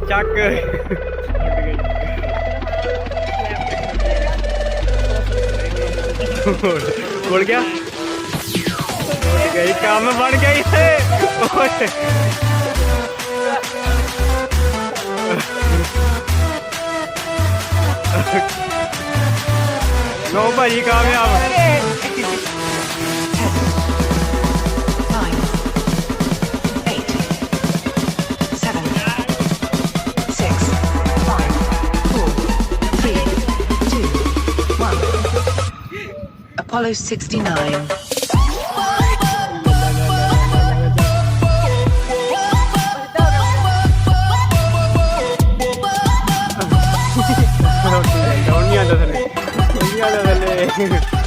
ਚੱਕ ਉੜ ਗਿਆ ਉੱਡ ਗਈ ਕੰਮ ਬਣ ਗਈ ਓਏ ਨੋ ਭਾਜੀ ਕਾਮਯਾਬ Apollo 69. Don't